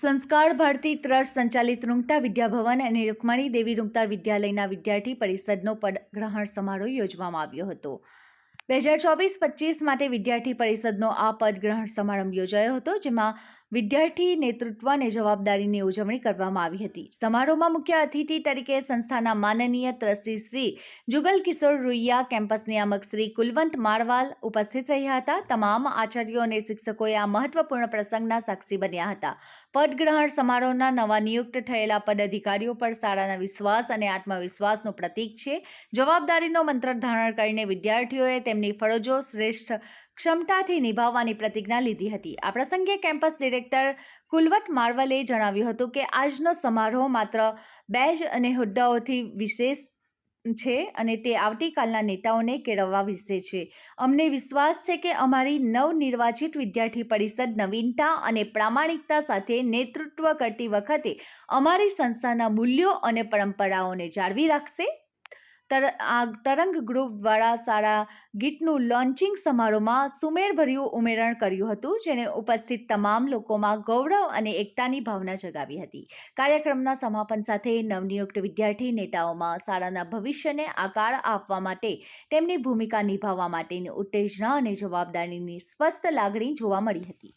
સંસ્કાર ભારતી ટ્રસ્ટ સંચાલિત રૂંગટા વિદ્યાભવન અને રૂકમણી દેવી રૂંગટા વિદ્યાલયના વિદ્યાર્થી પરિષદનો પદગ્રહણ સમારોહ યોજવામાં આવ્યો હતો. 2024-25 માટે વિદ્યાર્થી પરિષદનો આ પદગ્રહણ સમારંભ યોજાયો હતો, જેમાં વિદ્યાર્થી નેતૃત્વ અને જવાબદારીની ઉજવણી કરવામાં આવી હતી. સમારોહમાં મુખ્ય અતિથિ તરીકે સંસ્થાના માનનીય ટ્રસ્ટી શ્રી જુગલ કિશોર રૂઈયા, કેમ્પસ નિયામક શ્રી કુલવંત મારવાલ ઉપસ્થિત રહ્યા હતા. તમામ આચાર્યો અને શિક્ષકોએ આ મહત્વપૂર્ણ પ્રસંગના સાક્ષી બન્યા હતા. પદગ્રહણ સમારોહના નવા નિયુક્ત થયેલા પદાધિકારીઓ પર શાળાના વિશ્વાસ અને આત્મવિશ્વાસનું પ્રતીક છે. જવાબદારીનો મંત્ર ધારણ કરીને વિદ્યાર્થીઓએ તેમની ફરજો શ્રેષ્ઠ ક્ષમતાથી નિભાવવાની પ્રતિજ્ઞા લીધી હતી. આ પ્રસંગે કેમ્પસ ડિરેક્ટર કુલવંત મારવાલે જણાવ્યું હતું કે આજનો સમારોહ માત્ર બેજ અને હોદ્દાઓથી વિશેષ છે અને તે આવતીકાલના નેતાઓને કેળવવા વિશે છે. અમને વિશ્વાસ છે કે અમારી નવનિર્વાચિત વિદ્યાર્થી પરિષદ નવીનતા અને પ્રામાણિકતા સાથે નેતૃત્વ કરતી વખતે અમારી સંસ્થાના મૂલ્યો અને પરંપરાઓને જાળવી રાખશે. તરંગ ગ્રુપ દ્વારા શાળા ગીતનું લોન્ચિંગ સમારોહમાં સુમેળભર્યું ઉમેરણ કર્યું હતું, જેણે ઉપસ્થિત તમામ લોકોમાં ગૌરવ અને એકતાની ભાવના જગાવી હતી. કાર્યક્રમના સમાપન સાથે નવનિયુક્ત વિદ્યાર્થી નેતાઓમાં શાળાના ભવિષ્યને આકાર આપવા માટે તેમની ભૂમિકા નિભાવવા માટેની ઉત્તેજના અને જવાબદારીની સ્પષ્ટ લાગણી જોવા મળી હતી.